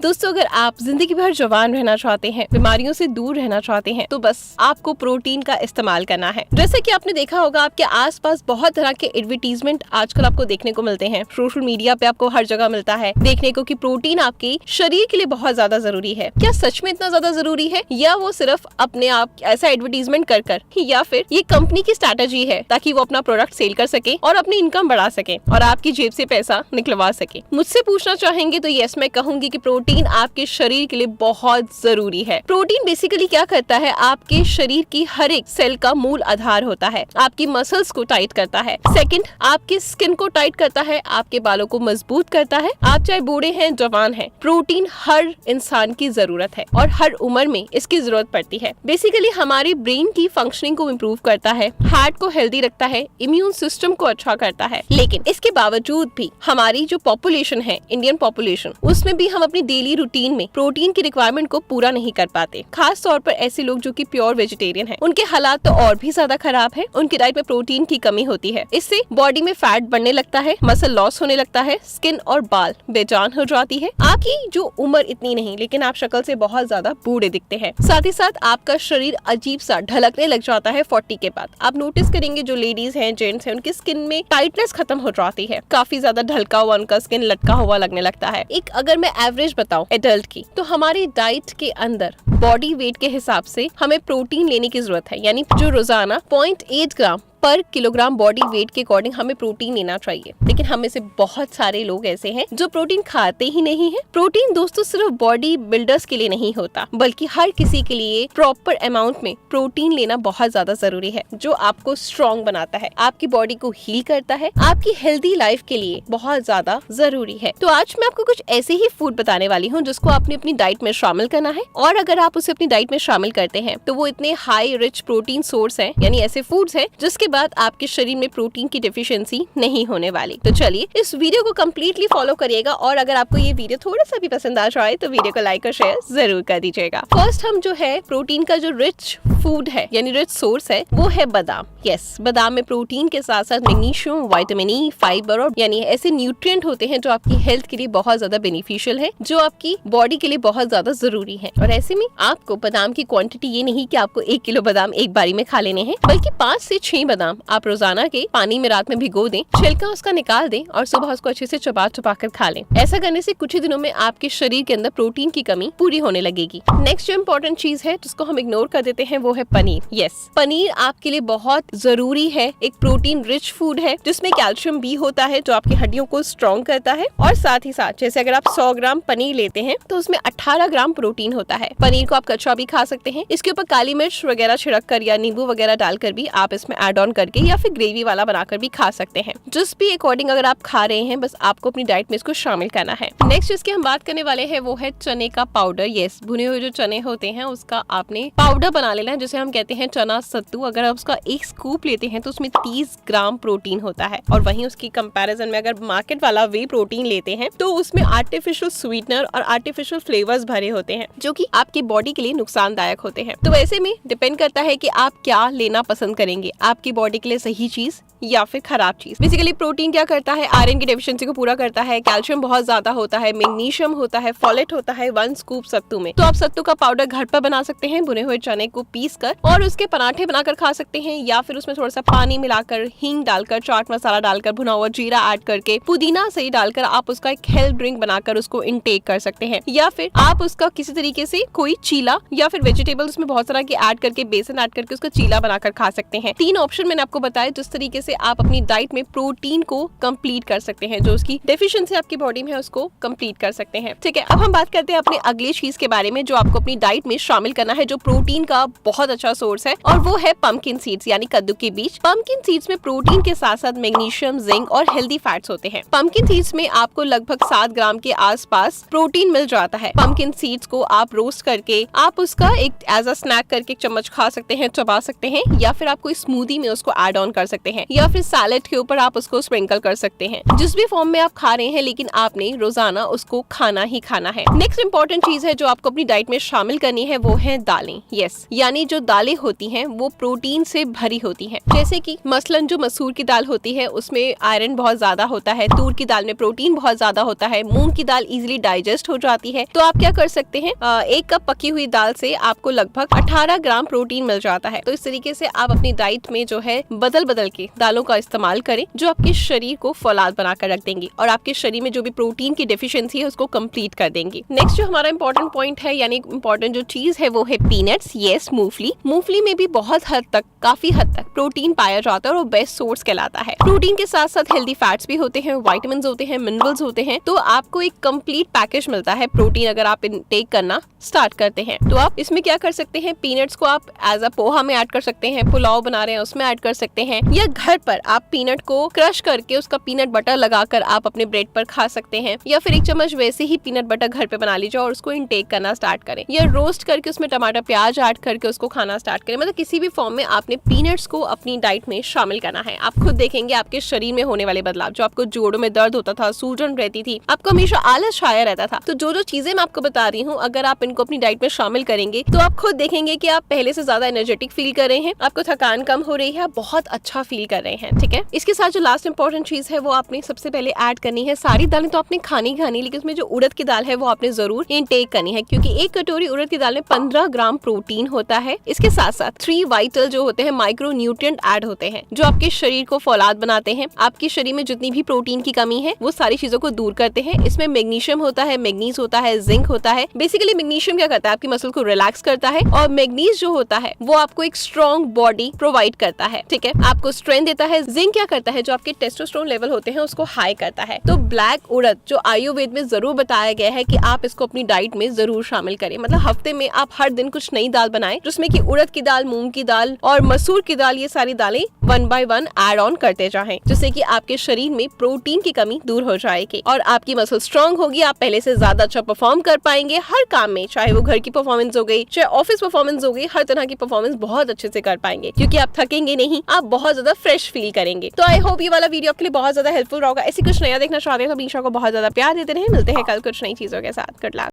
दोस्तों, अगर आप जिंदगी भर जवान रहना चाहते हैं, बीमारियों से दूर रहना चाहते हैं, तो बस आपको प्रोटीन का इस्तेमाल करना है। जैसे कि आपने देखा होगा, आपके आसपास बहुत तरह के एडवर्टीजमेंट आजकल आपको देखने को मिलते हैं। सोशल मीडिया पे आपको हर जगह मिलता है देखने को कि प्रोटीन आपके शरीर के लिए बहुत ज्यादा जरूरी है। क्या सच में इतना ज्यादा जरूरी है, या वो सिर्फ अपने आप ऐसा एडवर्टीजमेंट कर या फिर ये कंपनी की स्ट्रैटेजी है ताकि वो अपना प्रोडक्ट सेल कर सके और अपनी इनकम बढ़ा सके और आपकी जेब से पैसा निकलवा सके? मुझसे पूछना चाहेंगे तो यस, मैं कहूंगी कि प्रोटीन आपके शरीर के लिए बहुत जरूरी है। प्रोटीन बेसिकली क्या करता है, आपके शरीर की हर एक सेल का मूल आधार होता है। आपकी मसल्स को टाइट करता है। सेकंड, आपकी स्किन को टाइट करता है, आपके बालों को मजबूत करता है। आप चाहे बूढ़े हैं जवान हैं, प्रोटीन हर इंसान की जरूरत है और हर उम्र में इसकी जरूरत पड़ती है। बेसिकली हमारी ब्रेन की फंक्शनिंग को इम्प्रूव करता है, हार्ट को हेल्दी रखता है, इम्यून सिस्टम को अच्छा करता है। लेकिन इसके बावजूद भी हमारी जो पॉपुलेशन है, इंडियन पॉपुलेशन, उसमें भी हम अपनी डेली रूटीन में प्रोटीन की रिक्वायरमेंट को पूरा नहीं कर पाते। खास तौर पर ऐसे लोग जो कि प्योर वेजिटेरियन हैं, उनके हालात तो और भी ज्यादा खराब है। उनकी डाइट में प्रोटीन की कमी होती है। इससे बॉडी में फैट बढ़ने लगता है, मसल लॉस होने लगता है, स्किन और बाल बेजान हो जाती है। आपकी जो उम्र इतनी नहीं, लेकिन आप शक्ल से बहुत ज्यादा बूढ़े दिखते हैं। साथ ही साथ आपका शरीर अजीब सा ढलकने लग जाता है 40 के बाद। आप नोटिस करेंगे जो लेडीज हैं, जेंट्स हैं, उनकी स्किन में टाइटनेस खत्म हो जाती है। काफी ज्यादा ढलका हुआ उनका स्किन लटका हुआ लगने लगता है। एक अगर मैं एवरेज बताऊं एडल्ट की, तो हमारी डाइट के अंदर बॉडी वेट के हिसाब से हमें प्रोटीन लेने की जरूरत है। यानी जो रोजाना 0.8 ग्राम पर किलोग्राम बॉडी वेट के अकॉर्डिंग हमें प्रोटीन लेना चाहिए। लेकिन हम में से बहुत सारे लोग ऐसे हैं जो प्रोटीन खाते ही नहीं है। प्रोटीन दोस्तों सिर्फ बॉडी बिल्डर्स के लिए नहीं होता, बल्कि हर किसी के लिए प्रॉपर अमाउंट में प्रोटीन लेना बहुत ज्यादा जरूरी है, जो आपको स्ट्रॉन्ग बनाता है, आपकी बॉडी को हील करता है, आपकी हेल्दी लाइफ के लिए बहुत ज्यादा जरूरी है। तो आज मैं आपको कुछ ऐसे ही फूड बताने वाली हूँ जिसको आपने अपनी डाइट में शामिल करना है, और अगर आप उसे अपनी डाइट में शामिल करते हैं तो वो इतने हाई रिच प्रोटीन सोर्स है, यानी ऐसे फूड्स है जिसके बाद आपके शरीर में प्रोटीन की डिफिशियंसी नहीं होने वाली। तो चलिए इस वीडियो को कम्प्लीटली फॉलो करिएगा, और अगर आपको ये वीडियो थोड़ा सा भी पसंद आ जाए तो वीडियो को लाइक और शेयर जरूर कर दीजिएगा। फर्स्ट हम जो है प्रोटीन का जो रिच फूड है, यानी रिच सोर्स है, वो है बादाम। यस, बादाम में प्रोटीन के साथ साथ मैग्नीशियम, विटामिन ई, फाइबर और यानी ऐसे न्यूट्रिएंट होते हैं जो आपकी हेल्थ के लिए बहुत ज्यादा बेनिफिशियल है, जो आपकी बॉडी के लिए बहुत ज्यादा जरूरी है। और ऐसे में आपको बादाम की क्वांटिटी ये नहीं कि आपको 1 किलो बादाम एक बारी में खा लेने हैं, बल्कि 5 से 6 बादाम आप रोजाना के पानी में रात में भिगो दें, छिलका उसका निकाल दें और सुबह उसको अच्छे से चबा चबा कर खा लें। ऐसा करने से कुछ ही दिनों में आपके शरीर के अंदर प्रोटीन की कमी पूरी होने लगेगी। नेक्स्ट जो इम्पोर्टेंट चीज है जिसको हम इग्नोर कर देते हैं वो है पनीर। यस, पनीर आपके लिए बहुत जरूरी है। एक प्रोटीन रिच फूड है जिसमें कैल्शियम भी होता है जो आपकी हड्डियों को स्ट्रॉन्ग करता है, और साथ ही साथ जैसे अगर आप 100 ग्राम पनीर लेते हैं तो उसमें 18 ग्राम प्रोटीन होता है। पनीर को आप कच्चा भी खा सकते हैं, इसके ऊपर काली मिर्च वगैरह छिड़क कर या नींबू वगैरह डालकर भी आप इसमें एड ऑन करके या फिर ग्रेवी वाला बनाकर भी खा सकते हैं। जिस भी अकॉर्डिंग अगर आप खा रहे हैं, बस आपको अपनी डाइट में इसको शामिल करना है। नेक्स्ट जिसकी हम बात करने वाले हैं वो है चने का पाउडर। यस, भुने हुए जो चने होते हैं उसका आपने पाउडर बना लेना है, जिसे हम कहते हैं चना सत्तू। अगर आप उसका 1 स्कूप लेते हैं तो उसमें 30 ग्राम प्रोटीन होता है, और वहीं उसकी कंपैरिजन में अगर मार्केट वाला वे प्रोटीन लेते हैं तो उसमें आर्टिफिशियल स्वीटनर और आर्टिफिशियल फ्लेवर्स भरे होते हैं जो कि आपकी बॉडी के लिए नुकसानदायक होते हैं। तो वैसे में डिपेंड करता है कि आप क्या लेना पसंद करेंगे, आपकी बॉडी के लिए सही चीज या फिर खराब चीज। बेसिकली प्रोटीन क्या करता है, आयरन की डेफिशिएंसी को पूरा करता है, कैल्शियम बहुत ज्यादा होता है, मैग्नीशियम होता है, फोलेट होता है 1 स्कूप सत्तू में। तो आप सत्तू का पाउडर घर पर बना सकते हैं, भुने हुए चने को पीस कर, और उसके पराठे बनाकर खा सकते हैं, या फिर उसमें थोड़ा सा पानी मिलाकर, हींग डालकर, चाट मसाला डालकर, भुना हुआ जीरा ऐड करके, पुदीना सही डालकर आप उसका एक हेल्थ ड्रिंक बनाकर उसको इनटेक कर सकते हैं। या फिर आप उसका किसी तरीके से कोई चीला या फिर वेजिटेबल उसमें बहुत सारा की ऐड करके, बेसन ऐड करके उसका चीला बनाकर खा सकते हैं। 3 ऑप्शन मैंने आपको बताया जिस तरीके से आप अपनी डाइट में प्रोटीन को कंप्लीट कर सकते हैं, जो उसकी डेफिशिएंसी आपकी बॉडी में है उसको कंप्लीट कर सकते हैं। ठीक है, अब हम बात करते हैं अपने अगली चीज के बारे में जो आपको अपनी डाइट में शामिल करना है, जो प्रोटीन का बहुत अच्छा सोर्स है, और वो है पंपकिन सीड्स, यानी कद्दू के बीज। पंपकिन सीड्स में प्रोटीन के साथ साथ मैग्नीशियम, जिंक और हेल्दी फैट्स होते हैं। पंपकिन सीड्स में आपको लगभग 7 ग्राम के आसपास प्रोटीन मिल जाता है। पंपकिन सीड्स को आप रोस्ट करके आप उसका एक एज अ स्नैक करके चम्मच खा सकते हैं, चबा सकते हैं, या फिर आप कोई स्मूदी में उसको ऐड ऑन कर सकते हैं, या फिर सैलेड के ऊपर आप उसको स्प्रिंकल कर सकते हैं। जिस भी फॉर्म में आप खा रहे हैं, लेकिन आपने रोजाना उसको खाना ही खाना है। नेक्स्ट इंपॉर्टेंट चीज है जो आपको अपनी डाइट में शामिल करनी है, वो है दालें। यस, यानी जो दालें होती हैं वो प्रोटीन से भरी होती हैं। जैसे कि मसलन जो मसूर की दाल होती है उसमें आयरन बहुत ज्यादा होता है, तूर की दाल में प्रोटीन बहुत ज्यादा होता है, मूंग की दाल इजीली डाइजेस्ट हो जाती है। तो आप क्या कर सकते हैं, 1 कप पकी हुई दाल से आपको लगभग 18 ग्राम प्रोटीन मिल जाता है। तो इस तरीके से आप अपनी डाइट में जो है बदल बदल के दालों का इस्तेमाल करें, जो आपके शरीर को फौलाद बनाकर रख देंगी और आपके शरीर में जो भी प्रोटीन की डेफिशिएंसी है उसको कंप्लीट कर देंगी। नेक्स्ट जो हमारा इंपॉर्टेंट पॉइंट है, यानी इंपॉर्टेंट जो चीज है, वो है पीनट्स। यस, मूंगफली। मूंगफली में भी बहुत हद तक, काफी हद तक प्रोटीन पाया जाता है और वो बेस्ट सोर्स कहलाता है। प्रोटीन के साथ साथ हेल्दी फैट्स भी होते हैं, विटामिन्स होते हैं, मिनरल्स होते हैं। तो आपको एक कंप्लीट पैकेज मिलता है प्रोटीन अगर आप इनटेक करना स्टार्ट करते हैं। तो आप इसमें क्या कर सकते हैं, पीनट्स को आप एज अ पोहा में ऐड कर सकते हैं, पुलाव बना रहे हैं उसमें ऐड कर सकते हैं, या घर पर आप पीनट को क्रश करके उसका पीनट बटर लगाकर आप अपने ब्रेड पर खा सकते हैं, या फिर 1 चम्मच वैसे ही पीनट बटर घर पे बना लीजिए और उसको इनटेक करना स्टार्ट करें, या रोस्ट करके उसमें टमाटर प्याज ऐड करके उसको खाना स्टार्ट करें। मतलब किसी भी फॉर्म में आपने पीनट्स को अपनी डाइट में शामिल करना है। आप खुद देखेंगे आपके शरीर में होने वाले बदलाव। जो आपको जोड़ों में दर्द होता था, सूजन रहती थी, आपको हमेशा आलस छाया रहता था, तो जो जो चीजें मैं आपको बता रही हूँ, अगर आप इनको अपनी डाइट में शामिल करेंगे तो आप खुद देखेंगे कि आप पहले से ज्यादा एनर्जेटिक फील कर रहे हैं, आपको थकान कम हो रही है, आप बहुत अच्छा फील कर रहे हैं। ठीक है, इसके साथ जो लास्ट इंपॉर्टेंट चीज है वो आपने सबसे पहले ऐड करनी है, सारी दालें तो आपने खानी खानी, लेकिन उसमें जो उड़द की दाल है वो आपने जरूर इनटेक करनी है, क्योंकि 1 कटोरी उड़द की दाल में 15 ग्राम प्रोटीन होता है। इसके साथ साथ 3 वाइटल जो होते हैं माइक्रो न्यूट्रिएंट ऐड होते हैं, जो आपके शरीर को फौलाद बनाते हैं, आपके शरीर में जितनी भी प्रोटीन की कमी है वो सारी चीजों को दूर करते हैं। इसमें मैग्नीशियम होता है, मैग्नीज होता है, जिंक होता है। बेसिकली मैग्नीशियम क्या करता है, आपकी मसल को रिलैक्स करता है, और मैग्नीज जो होता है वो आपको एक स्ट्रॉन्ग बॉडी प्रोवाइड करता है। ठीक है, आपको स्ट्रेंथ देता है। जिंक क्या करता है, जो आपके टेस्टोस्टेरोन लेवल होते हैं उसको हाई करता है। तो ब्लैक उड़द जो आयुर्वेद में जरूर बताया गया है कि आप इसको अपनी डाइट में जरूर शामिल करें। मतलब हफ्ते में आप हर दिन कुछ नई दाल बनाएं, जिसमें कि उड़द की दाल, मूंग की दाल और मसूर की दाल, ये सारी दालें 1 by 1 ऐड ऑन करते जाएं, जिससे कि आपके शरीर में प्रोटीन की कमी दूर हो जाएगी और आपकी मसल स्ट्रांग होगी। आप पहले से ज्यादा अच्छा परफॉर्म कर पाएंगे हर काम में, चाहे वो घर की परफॉर्मेंस हो गई, चाहे ऑफिस परफॉर्मेंस हो गई, हर तरह की परफॉर्मेंस बहुत अच्छे से कर पाएंगे, क्योंकि आप थकेंगे नहीं, आप बहुत ज्यादा फ्रेश फील करेंगे। तो आई होप ये वाला वीडियो आपके लिए बहुत ज्यादा हेल्पफुल होगा। ऐसी कुछ नया देखना चाहते हैं तो मीशा को बहुत ज्यादा प्यार देते रहे। मिलते हैं कल कुछ नई चीजों के साथ। Good luck.